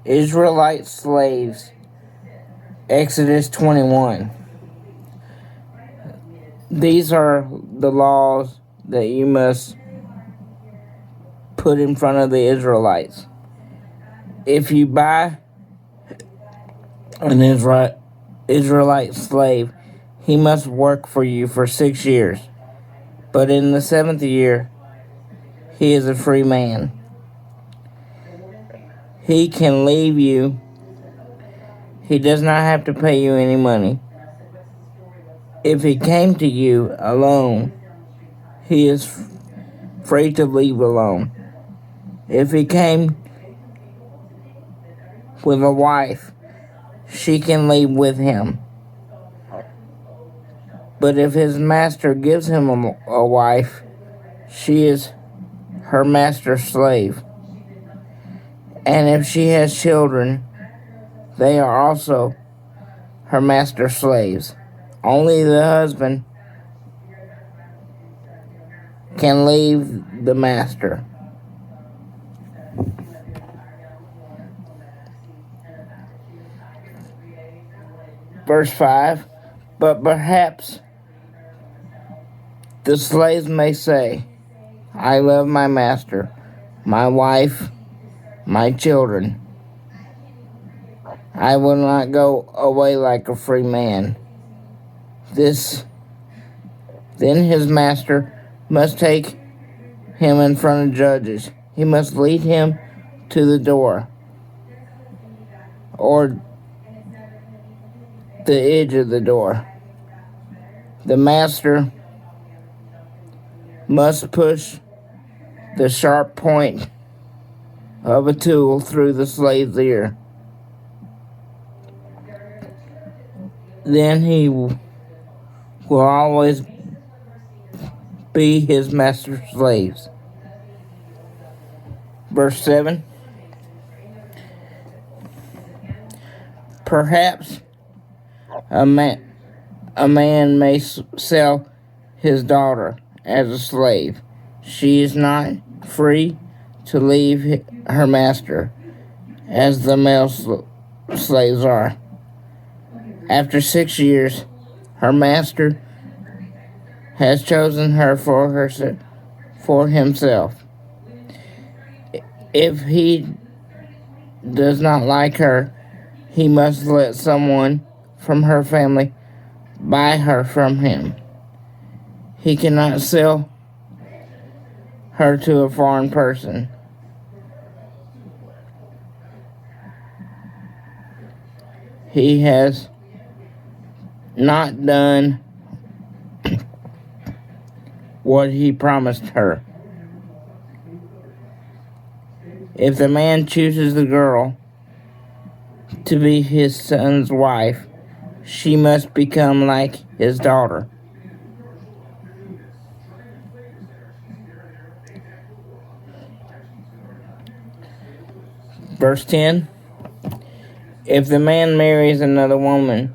Israelite slaves. Exodus 21. These are the laws that you must put in front of the Israelites. If you buy an Israelite slave, he must work for you for 6 years. But in the 7th year, he is a free man. He can leave you. He does not have to pay you any money. If he came to you alone, he is free to leave alone. If he came with a wife, she can leave with him. But if his master gives him a wife, she is her master's slave. And if she has children, they are also her master's slaves. Only the husband can leave the master. Verse 5, but perhaps the slaves may say, I love my master, my wife, my children. I will not go away like a free man. Then his master must take him in front of judges. He must lead him to the door or the edge of the door. The master must push the sharp point of a tool through the slave's ear. Then he will always be his master's slaves. Verse 7. Perhaps a man may sell his daughter as a slave. She is not free to leave her master, as the male slaves are. After 6 years, her master has chosen her for himself. If he does not like her, he must let someone from her family buy her from him. He cannot sell her to a foreign person. He has not done what he promised her. If the man chooses the girl to be his son's wife, she must become like his daughter. Verse 10. If the man marries another woman,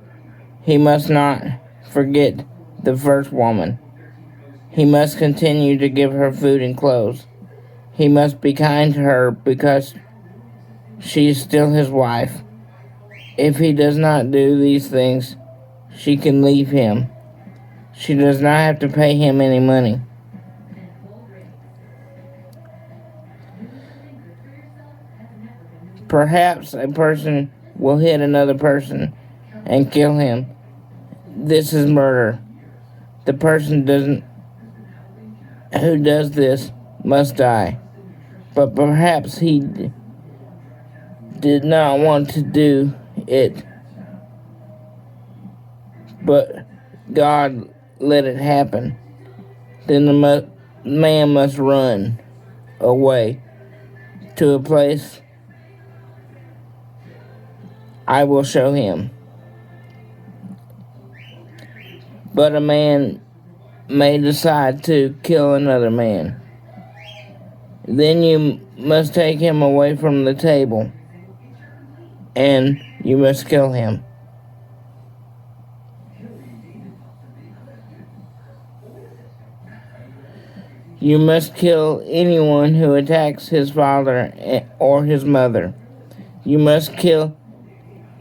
he must not forget the first woman. He must continue to give her food and clothes. He must be kind to her because she is still his wife. If he does not do these things, she can leave him. She does not have to pay him any money. Perhaps a person will hit another person and kill him. This is murder. The person who does this must die. But perhaps he did not want to do it, but God let it happen. Then the man must run away to a place I will show him. But a man may decide to kill another man. Then you must take him away from the table, and you must kill him. You must kill anyone who attacks his father or his mother. You must kill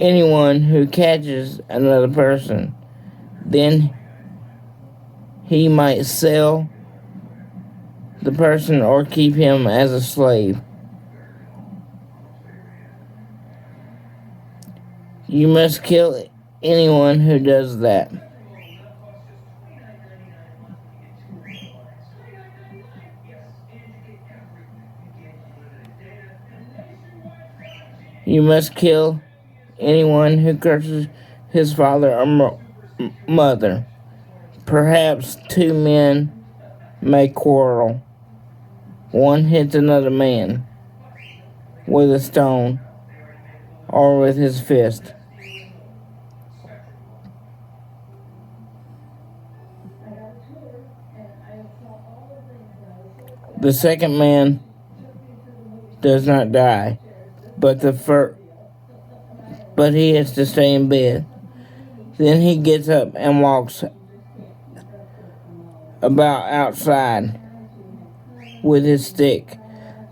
anyone who catches another person. Then he might sell the person or keep him as a slave. You must kill anyone who does that. You must kill anyone who curses his father or mother. Perhaps two men may quarrel. One hits another man with a stone or with his fist. The second man does not die, but he has to stay in bed. Then he gets up and walks about outside with his stick.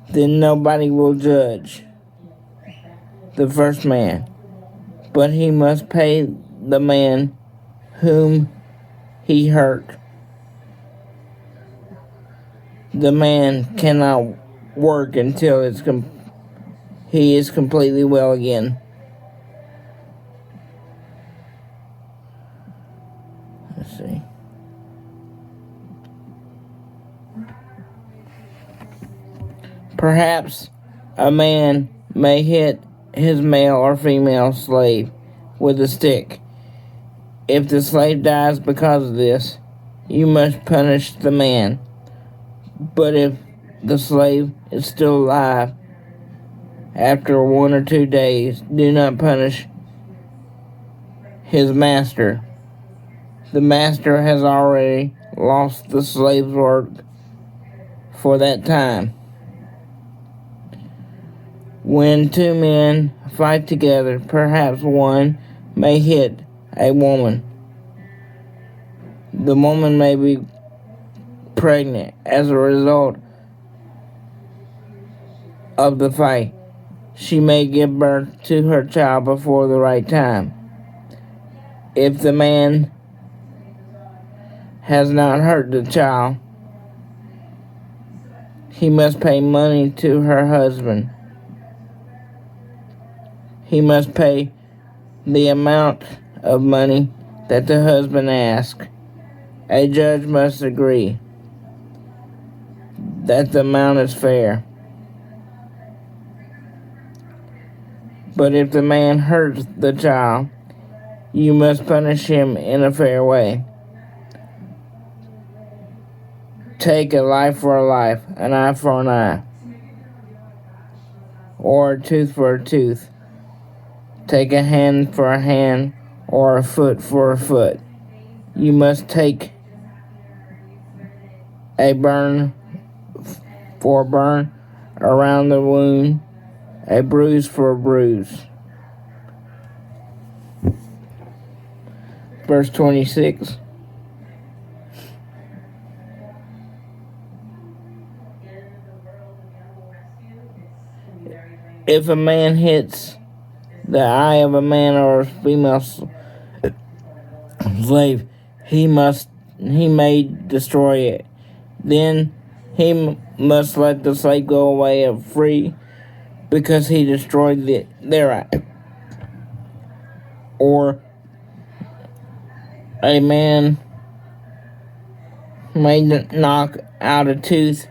Then nobody will judge the first man, but he must pay the man whom he hurt. The man cannot work until he is completely well again. Let's see. Perhaps a man may hit his male or female slave with a stick. If the slave dies because of this, you must punish the man. But if the slave is still alive after 1 or 2 days, do not punish his master. The master has already lost the slave's work for that time. When two men fight together, perhaps one may hit a woman. The woman may be pregnant as a result of the fight. She may give birth to her child before the right time. If the man has not hurt the child, he must pay money to her husband. He must pay the amount of money that the husband asks. A judge must agree that the amount is fair. But if the man hurts the child, you must punish him in a fair way. Take a life for a life, an eye for an eye, or a tooth for a tooth. Take a hand for a hand, or a foot for a foot. You must take a burn for a burn around the wound, a bruise for a bruise. Verse 26. If a man hits the eye of a man or a female slave, he may destroy it. Then he must let the slave go away free because he destroyed their eye. Or a man may knock out a tooth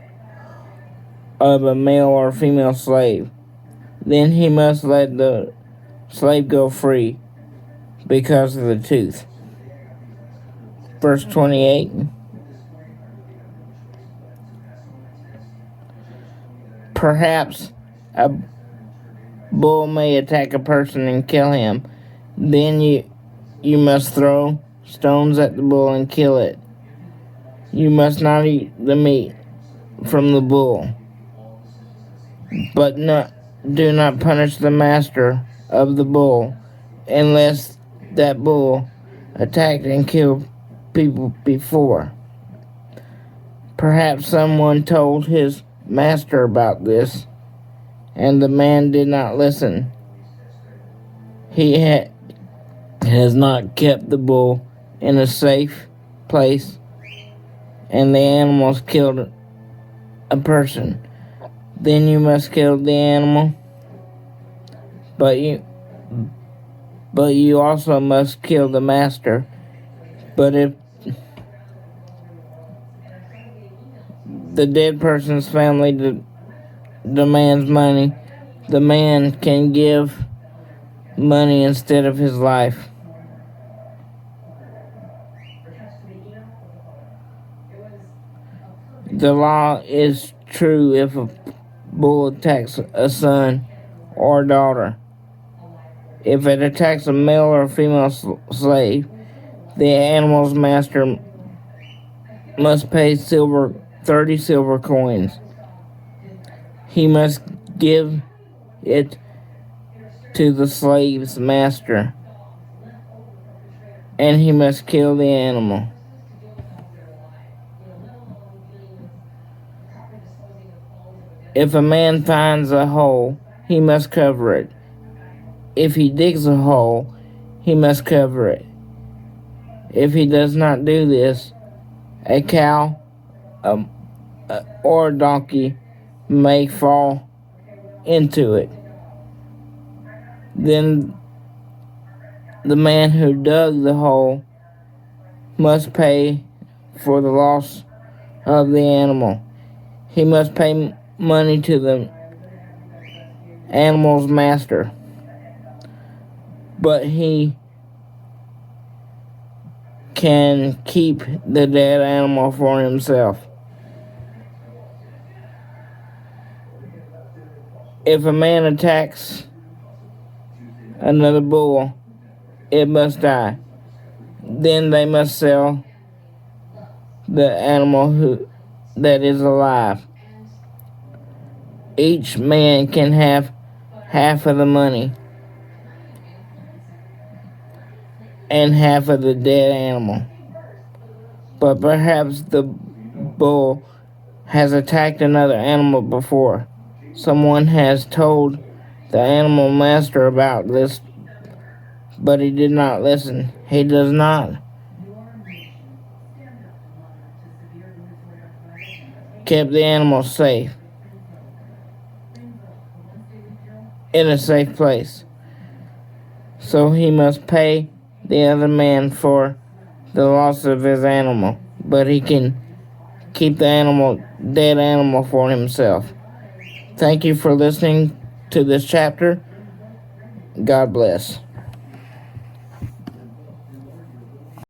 of a male or female slave. Then he must let the slave go free because of the tooth. Verse 28. Perhaps a bull may attack a person and kill him. Then you must throw stones at the bull and kill it. You must not eat the meat from the bull, but do not punish the master of the bull unless that bull attacked and killed people before. Perhaps someone told his master about this, and the man did not listen. he has not kept the bull in a safe place, and the animals killed a person, then you must kill the animal, but you also must kill the master. But if the dead person's family demands money, the man can give money instead of his life. The law is true if a bull attacks a son or daughter. If it attacks a male or female slave, the animal's master must pay 30 silver coins. He must give it to the slave's master, and he must kill the animal. If a man finds a hole, he must cover it. If he digs a hole, he must cover it. If he does not do this, a cow or a donkey may fall into it. Then the man who dug the hole must pay for the loss of the animal. He must pay money to the animal's master, but he can keep the dead animal for himself. If a man attacks another bull, it must die. Then they must sell the animal that is alive. Each man can have half of the money and half of the dead animal. But perhaps the bull has attacked another animal before. Someone has told the animal master about this, but he did not listen. He does not keep the animal safe in a safe place. So he must pay the other man for the loss of his animal, but he can keep the dead animal for himself. Thank you for listening to this chapter. God bless.